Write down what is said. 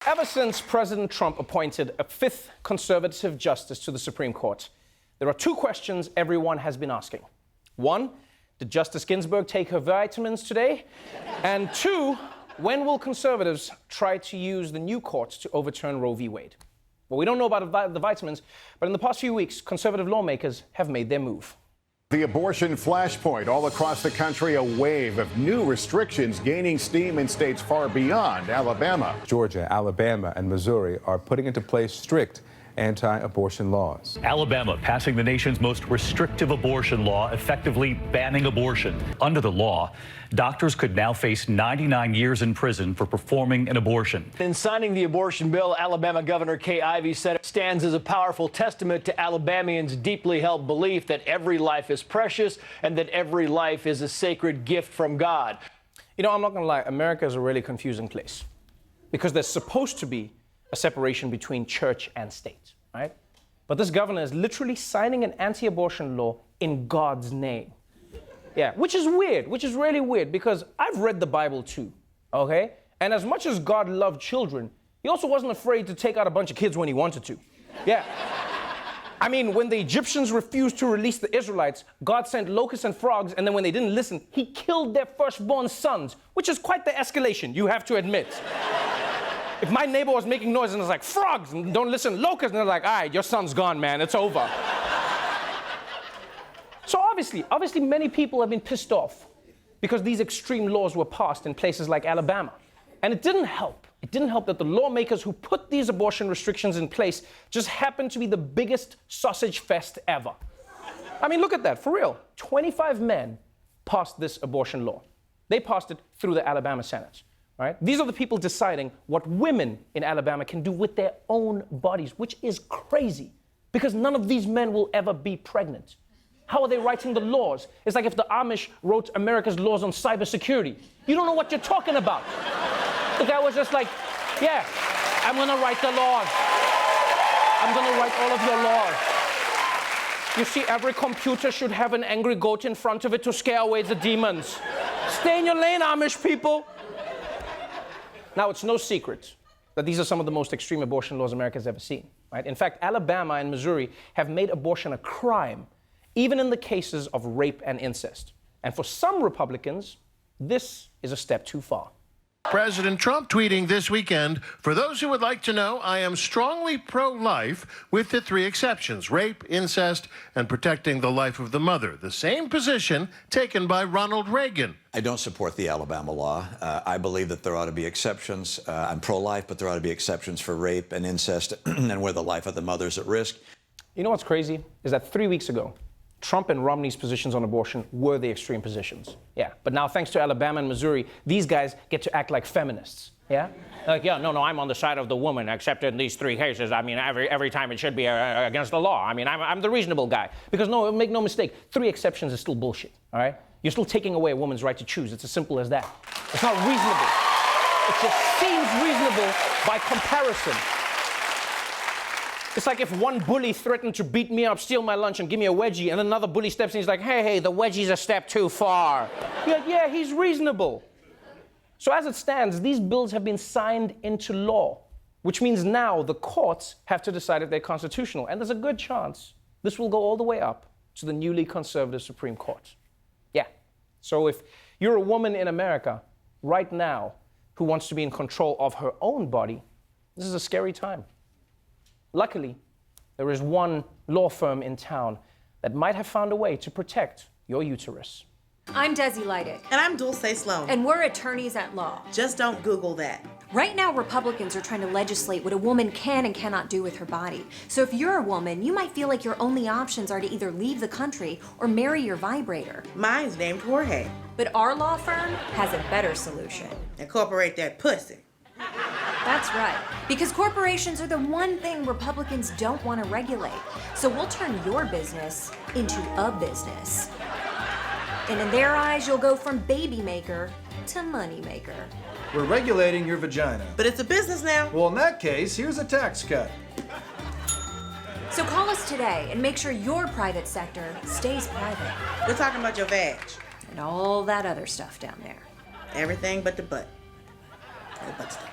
Ever since President Trump appointed a fifth conservative justice to the Supreme Court, there are two questions everyone has been asking. One, did Justice Ginsburg take her vitamins today? And two, when will conservatives try to use the new courts to overturn Roe v. Wade? Well, we don't know about the vitamins, but in the past few weeks, conservative lawmakers have made their move. The abortion flashpoint all across the country, a wave of new restrictions gaining steam in states far beyond Alabama. Georgia, Alabama, and Missouri are putting into place strict anti-abortion laws. Alabama passing the nation's most restrictive abortion law, effectively banning abortion. Under the law, doctors could now face 99 years in prison for performing an abortion. In signing the abortion bill, Alabama Governor Kay Ivey said it stands as a powerful testament to Alabamians' deeply held belief that every life is precious and that every life is a sacred gift from God. You know, I'm not going to lie, America is a really confusing place because there's supposed to be a separation between church and state, right? But this governor is literally signing an anti-abortion law in God's name. Yeah, which is weird, which is really weird because I've read the Bible too, okay? And as much as God loved children, he also wasn't afraid to take out a bunch of kids when he wanted to. Yeah. I mean, when the Egyptians refused to release the Israelites, God sent locusts and frogs, and then when they didn't listen, he killed their firstborn sons, which is quite the escalation, you have to admit. If my neighbor was making noise and was like, frogs, and don't listen, locusts, and they're like, all right, your son's gone, man, it's over. So obviously many people have been pissed off because these extreme laws were passed in places like Alabama. And it didn't help. It didn't help that the lawmakers who put these abortion restrictions in place just happened to be the biggest sausage fest ever. I mean, look at that, for real. 25 men passed this abortion law. They passed it through the Alabama Senate. Right? These are the people deciding what women in Alabama can do with their own bodies, which is crazy because none of these men will ever be pregnant. How are they writing the laws? It's like if the Amish wrote America's laws on cybersecurity. You don't know what you're talking about. The guy was just like, yeah, I'm going to write the laws. I'm going to write all of your laws. You see, every computer should have an angry goat in front of it to scare away the demons. Stay in your lane, Amish people. Now, it's no secret that these are some of the most extreme abortion laws America's ever seen, right? In fact, Alabama and Missouri have made abortion a crime, even in the cases of rape and incest. And for some Republicans, this is a step too far. President Trump tweeting this weekend, for those who would like to know, I am strongly pro-life with the three exceptions, rape, incest, and protecting the life of the mother. The same position taken by Ronald Reagan. I don't support the Alabama law. I believe that there ought to be exceptions. I'm pro-life, but there ought to be exceptions for rape and incest and where the life of the mother is at risk. You know what's crazy? Is that 3 weeks ago, Trump and Romney's positions on abortion were the extreme positions. Yeah, but now thanks to Alabama and Missouri, these guys get to act like feminists. Yeah? Like, yeah, no, I'm on the side of the woman, except in these three cases. I mean, every time it should be against the law. I mean, I'm the reasonable guy. Because no, make no mistake, three exceptions is still bullshit, all right? You're still taking away a woman's right to choose. It's as simple as that. It's not reasonable. It just seems reasonable by comparison. It's like if one bully threatened to beat me up, steal my lunch, and give me a wedgie, and another bully steps in, he's like, hey, the wedgie's a step too far. Yeah, he's reasonable. So as it stands, these bills have been signed into law, which means now the courts have to decide if they're constitutional. And there's a good chance this will go all the way up to the newly conservative Supreme Court. Yeah. So if you're a woman in America right now who wants to be in control of her own body, this is a scary time. Luckily, there is one law firm in town that might have found a way to protect your uterus. I'm Desi Leidick. And I'm Dulce Sloan. And we're attorneys at law. Just don't Google that. Right now, Republicans are trying to legislate what a woman can and cannot do with her body. So if you're a woman, you might feel like your only options are to either leave the country or marry your vibrator. Mine's named Jorge. But our law firm has a better solution. Incorporate that pussy. That's right, because corporations are the one thing Republicans don't want to regulate. So we'll turn your business into a business. And in their eyes, you'll go from baby maker to money maker. We're regulating your vagina. But it's a business now. Well, in that case, here's a tax cut. So call us today and make sure your private sector stays private. We're talking about your vag. And all that other stuff down there. Everything but the butt. The butt stuff.